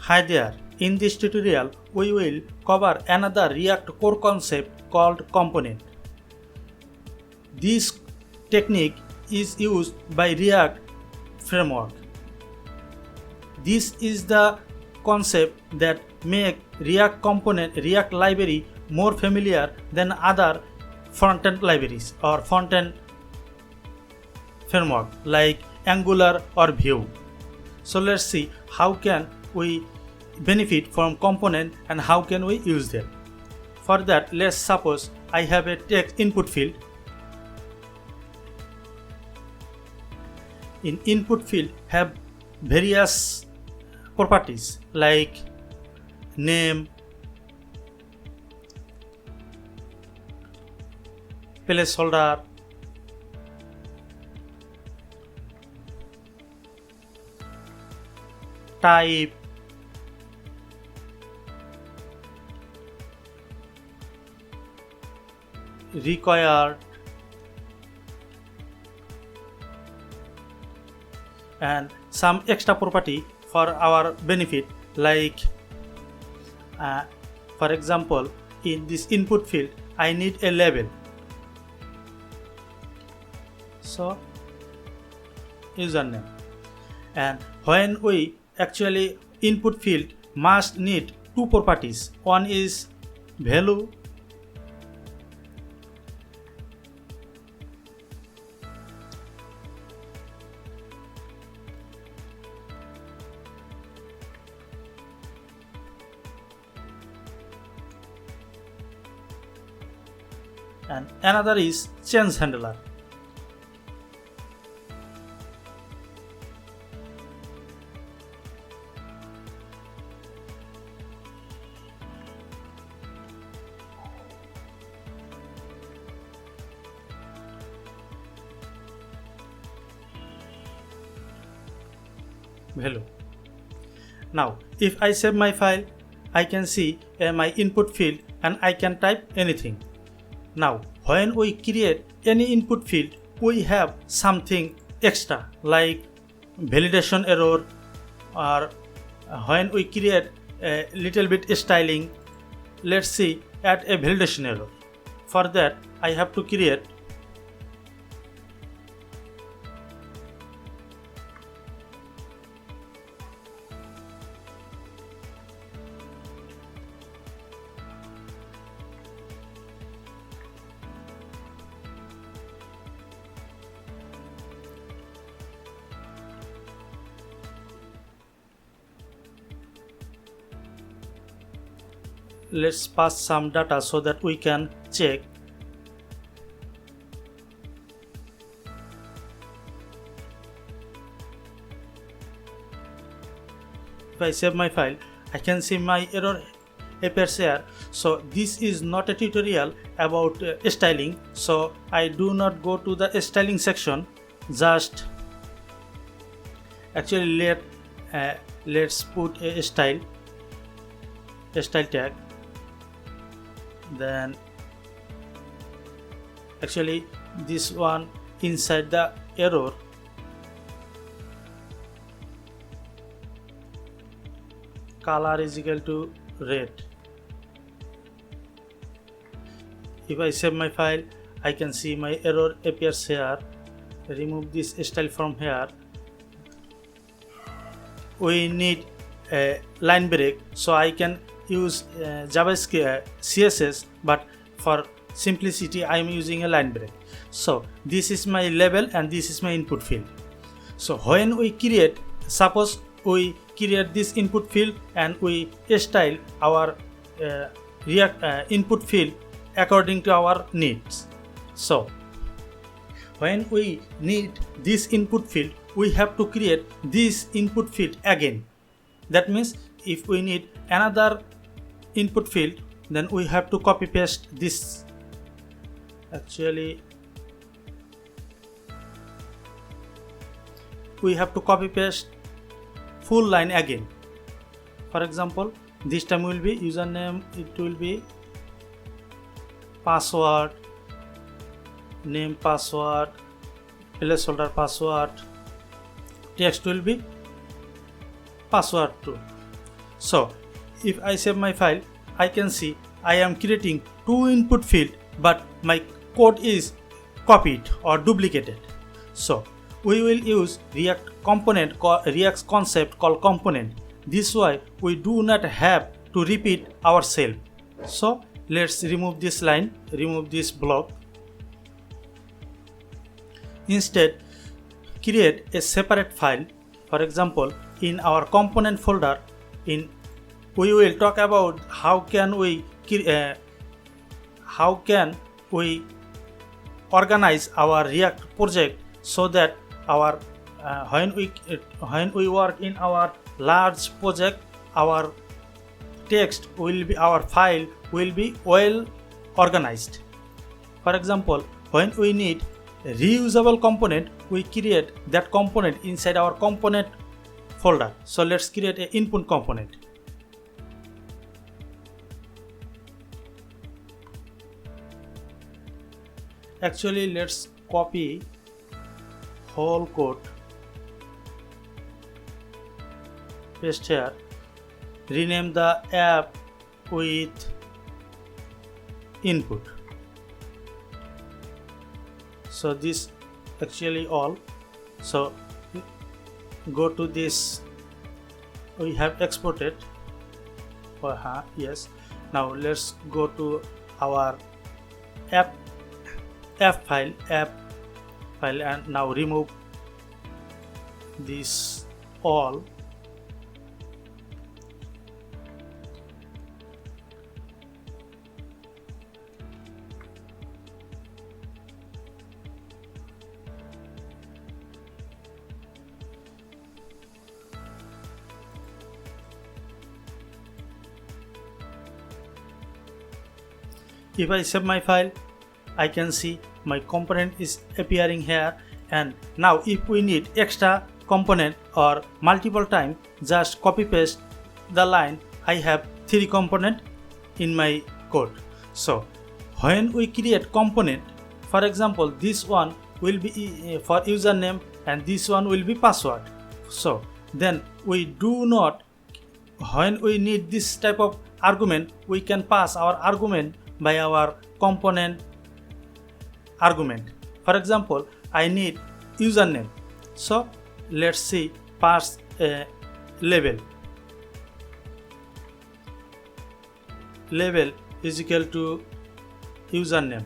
Hi there, in this tutorial we will cover another React core concept called component. This technique is used by React framework. This is the concept that make React library more familiar than other front-end libraries or front-end framework like Angular or Vue. So let's see how can we benefit from component and how can we use them. For that, let's suppose I have a text input field. In input field have various properties like name, placeholder, type, required, and some extra property for our benefit like for example, in this input field I need a label. So username, and when we actually input field must need two properties. One is value and another is change handler. Value. Now if I save my file, I can see my input field and I can type anything. Now when we create any input field, we have something extra like validation error, or when we create a little bit styling, let's see add a validation error. For that I have to create let's pass some data so that we can check. If I save my file, I can see my error appears here. So this is not a tutorial about styling, so I do not go to the styling section. Just actually let's put a style tag. Then actually this one inside the error color is equal to red. If I save my file, I can see my error appears here. Remove this style from here. We need a line break, so I can use Javascript CSS, but for simplicity I am using a line break. So this is my label and this is my input field. So when we create, suppose we create this input field and we style our React input field according to our needs. So when we need this input field, we have to create this input field again. That means if we need another input field, then we have to copy paste this. Actually we have to copy paste full line again. For example, this time will be username, it will be password, name password, placeholder password, text will be password too. So if I save my file, I can see I am creating two input field, but my code is copied or duplicated. So we will use React's concept called component. This way we do not have to repeat ourselves. So let's remove this line, remove this block. Instead, create a separate file. For example, in our component folder, we will talk about how can we organize our React project so that our when we work in our large project, our file will be well organized. For example, when we need a reusable component, we create that component inside our component folder. So let's create an input component. Actually, let's copy whole code, paste here, rename the app with input. So this actually all. So go to this, we have exported. Yes. Now let's go to our app file, and now remove this all. If I save my file, I can see my component is appearing here. And now if we need extra component or multiple time, just copy paste the line. I have 3 component in my code. So when we create component, for example, this one will be for username and this one will be password. So then we do not, when we need this type of argument, we can pass our argument by our component argument. For example, I need username. So let's see, pass a label. Label is equal to username,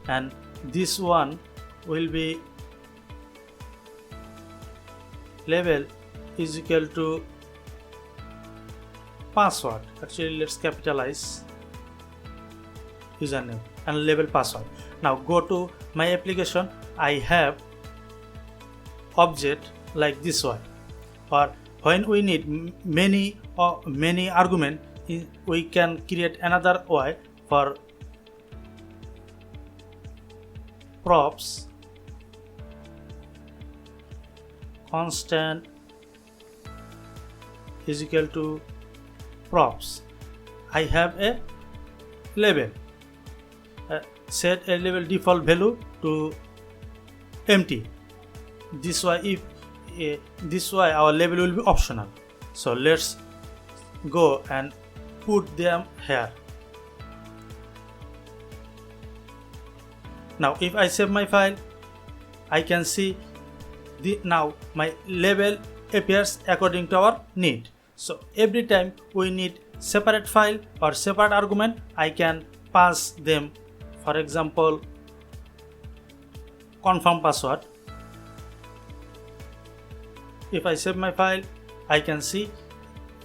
and this one will be label is equal to password. Actually, let's capitalize username and label password. Now go to my application. I have object like this one, or when we need many argument, we can create another way for props constant is equal to props. I have a label. Set a label default value to empty. This way, our label will be optional. So let's go and put them here. Now if I save my file, I can see now my label appears according to our need. So every time we need separate file or separate argument, I can pass them. For example, confirm password. If I save my file, I can see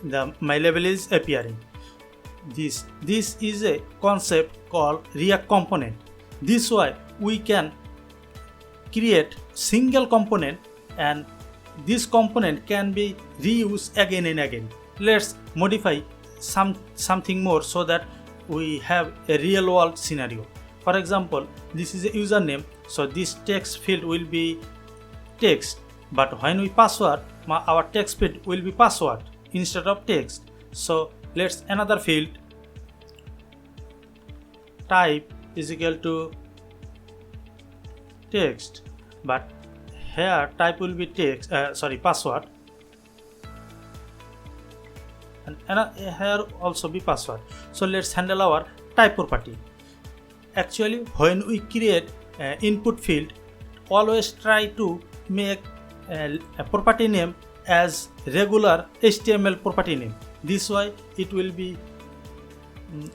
my label is appearing. This is a concept called React component. This way we can create single component, and this component can be reused again and again. Let's modify something more so that we have a real world scenario. For example, this is a username, so this text field will be text, but when we password, our text field will be password instead of text. So let's another field, type is equal to text, but here type will be text, password, and here also be password. So let's handle our type property. Actually, when we create input field, always try to make a property name as regular HTML property name. This way it will be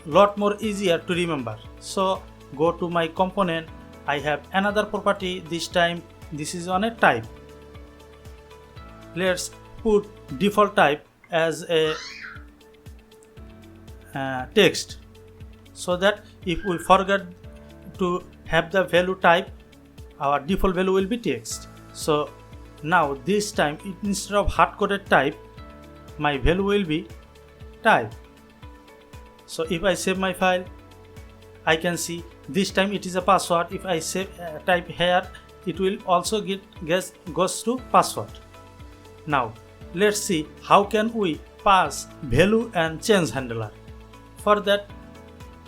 lot more easier to remember. So go to my component, I have another property, this time this is on a type. Let's put default type as a text, so that if we forget to have the value type, our default value will be text. So now this time, instead of hard-coded type, my value will be type. So if I save my file, I can see this time it is a password. If I save type here, it will also goes to password. Now let's see how can we pass value and change handler. For that,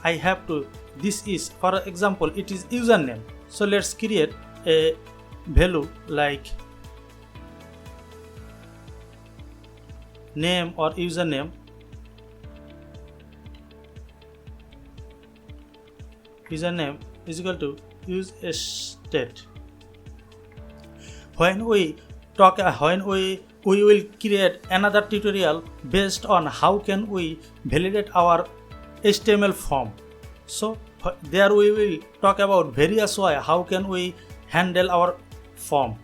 I have to, this is, for example, it is username. So let's create a value like name or username. Username is equal to use a state. When we talk, we will create another tutorial based on how can we validate our HTML form. So there we will talk about various ways how can we handle our form,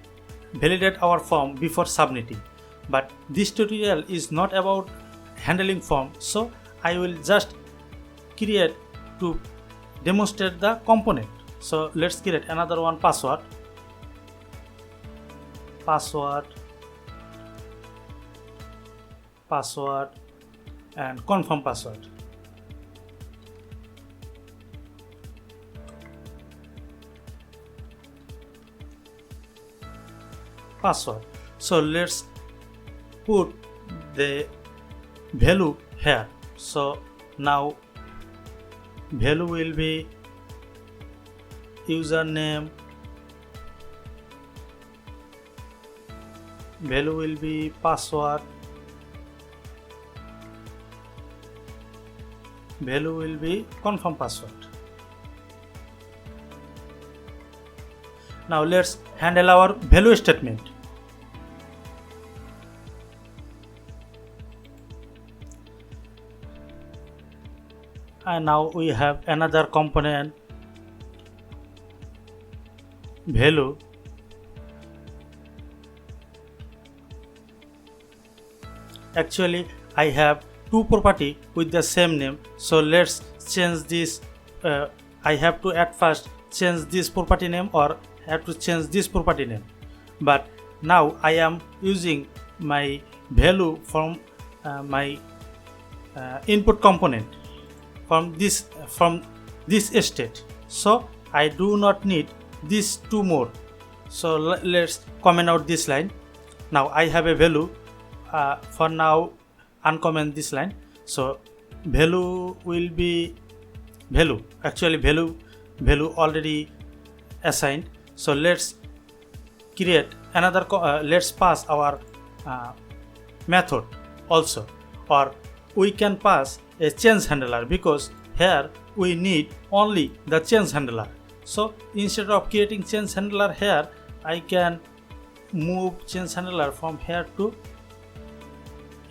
validate our form before submitting. But this tutorial is not about handling form, so I will just create to demonstrate the component. So let's create another one, password and confirm password. So let's put the value here. So now value will be username, value will be password, value will be confirm password. Now let's handle our value statement. And now we have another component, value. Actually, I have two property with the same name, so let's change this. I have to at first change this property name, or have to change this property name. But now I am using my value from my input component from this state, so I do not need these two more. So let's comment out this line. Now I have a value. For now, uncomment this line. So value will be value. Actually, value already assigned. So let's create another. Let's pass our method also, or we can pass a change handler, because here we need only the change handler. So instead of creating change handler here, I can move change handler from here to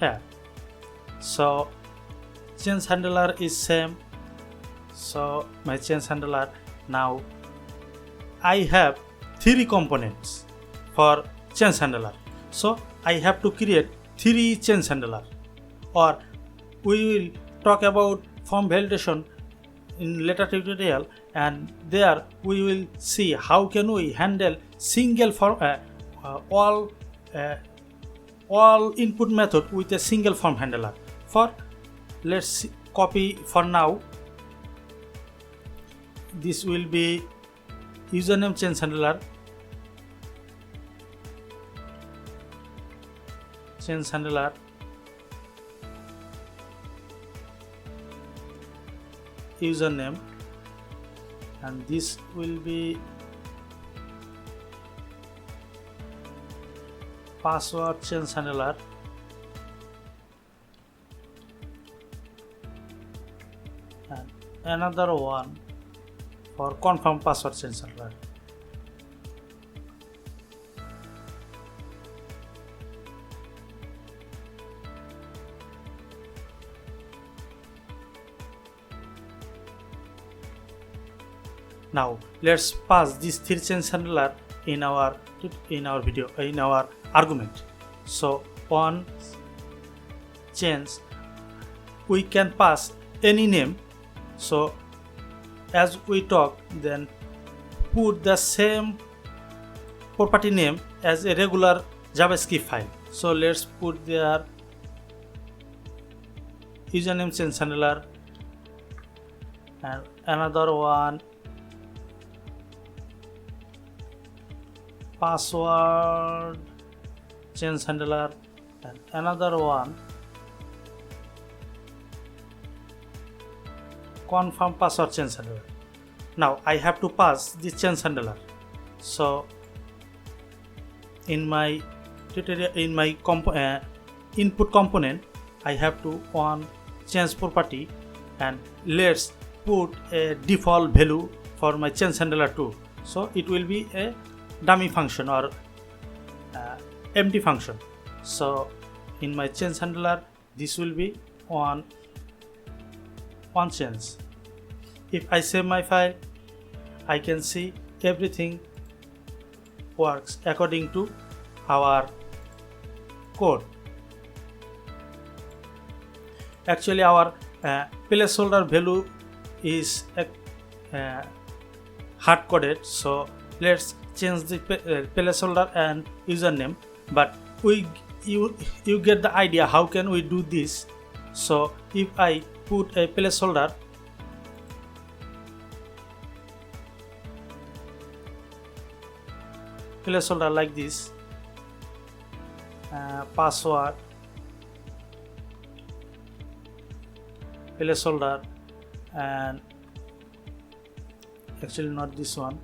here. So change handler is same. So my change handler, now I have three components for change handler. So I have to create three change handler, or we will talk about form validation in later tutorial, and there we will see how can we handle single form all input method with a single form handler. For let's copy for now. This will be username change handler, username, and this will be password change handler, and another one for confirm password change handler. Now let's pass this three change handler in our video in our argument. So on change we can pass any name. So as we talk, then put the same property name as a regular JavaScript file. So let's put their username change handler and another one password change handler and another one confirm password change handler. Now I have to pass this change handler. So in my tutorial, in my input component, I have to on change property, and let's put a default value for my change handler too. So it will be a dummy function or empty function. So in my change handler, this will be on change. If I save my file, I can see everything works according to our code. Actually our placeholder value is hard coded, so let's change the placeholder and username, but you get the idea how can we do this. So if I put a placeholder like this, password placeholder, and actually not this one,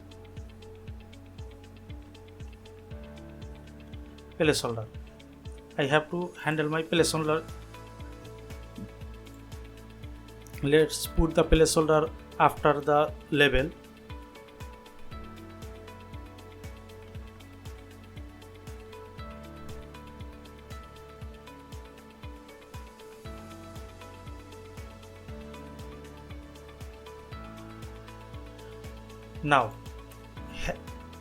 placeholder. I have to handle my placeholder. Let's put the placeholder after the label. Now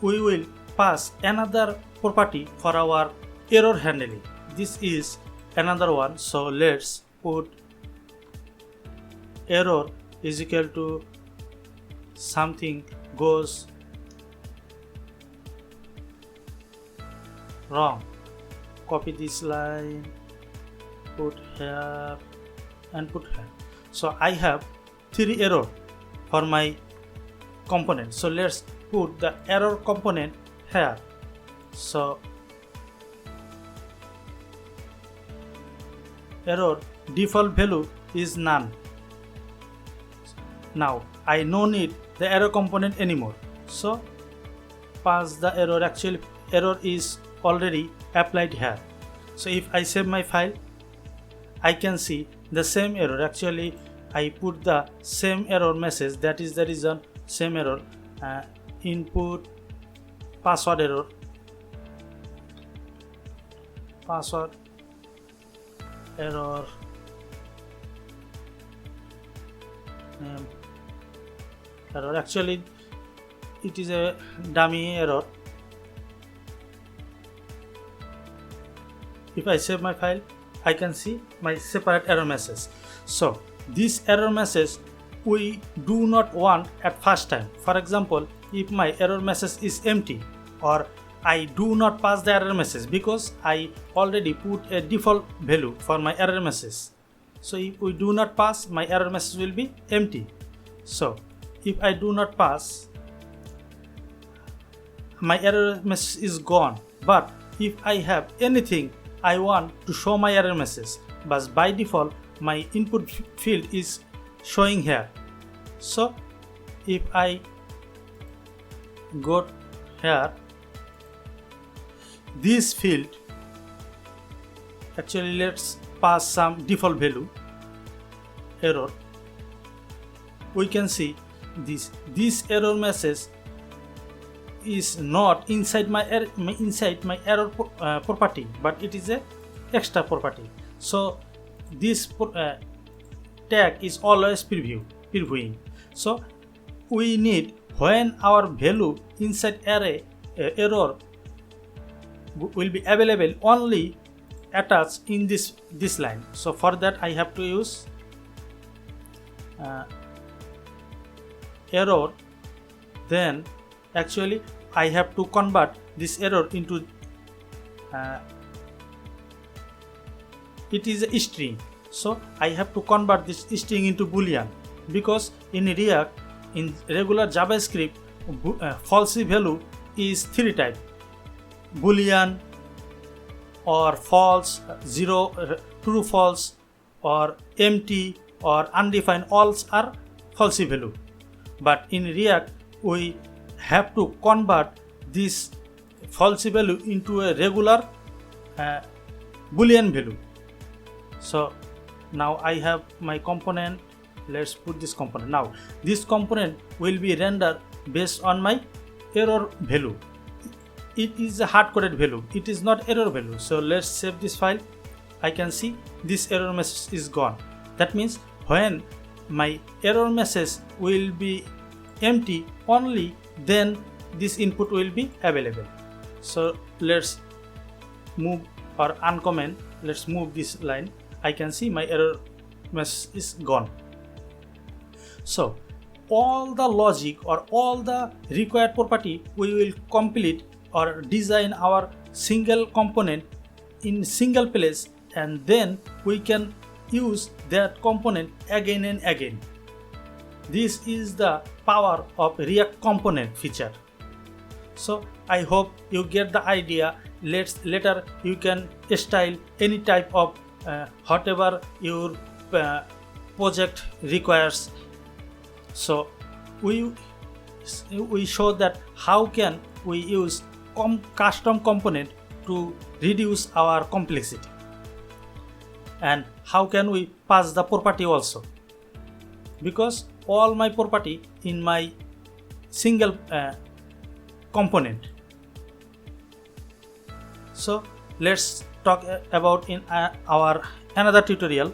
we will pass another property for our error handling. This is another one. So let's put error is equal to something goes wrong. Copy this line, put here and put here. So I have 3 error for my component. So let's put the error component here. So error default value is none. Now I no need the error component anymore. So pass the error. Actually error is already applied here. So if I save my file, I can see the same error. Actually I put the same error message, that is the reason same error. Input password error, password error, error. Actually it is a dummy error. If I save my file, I can see my separate error message. So this error message we do not want at first time. For example, if my error message is empty, or I do not pass the error message because I already put a default value for my error message. So if we do not pass, my error message will be empty. So if I do not pass, my error message is gone. But if I have anything I want to show my error message, but by default my input field is showing here. So if I go here, this field, actually let's pass some default value, error. we can see this error message is not inside my error property, but it is a extra property. So this tag is always previewing. So we need, when our value inside array error will be available, only attached in this line. So for that I have to use error, then actually I have to convert this error into it is a string. So I have to convert this string into boolean, because in React, in regular JavaScript, false value is 3 types: boolean, or false, zero, true false, or empty, or undefined. All are false value. But in React we have to convert this false value into a regular boolean value. So now I have my component. Let's put this component. Now this component will be rendered based on my error value. It is a hard-coded value, it is not error value. So let's save this file. I can see this error message is gone. That means when my error message will be empty, only then this input will be available. So let's move or uncomment. Let's move this line. I can see my error message is gone. So all the logic or all the required property we will complete or design our single component in single place, and then we can use that component again and again. This is the power of React component feature. So I hope you get the idea. Later you can style any type of whatever your project requires. So we show that how can we use custom component to reduce our complexity, and how can we pass the property also, because all my property in my single component. So let's talk about in our another tutorial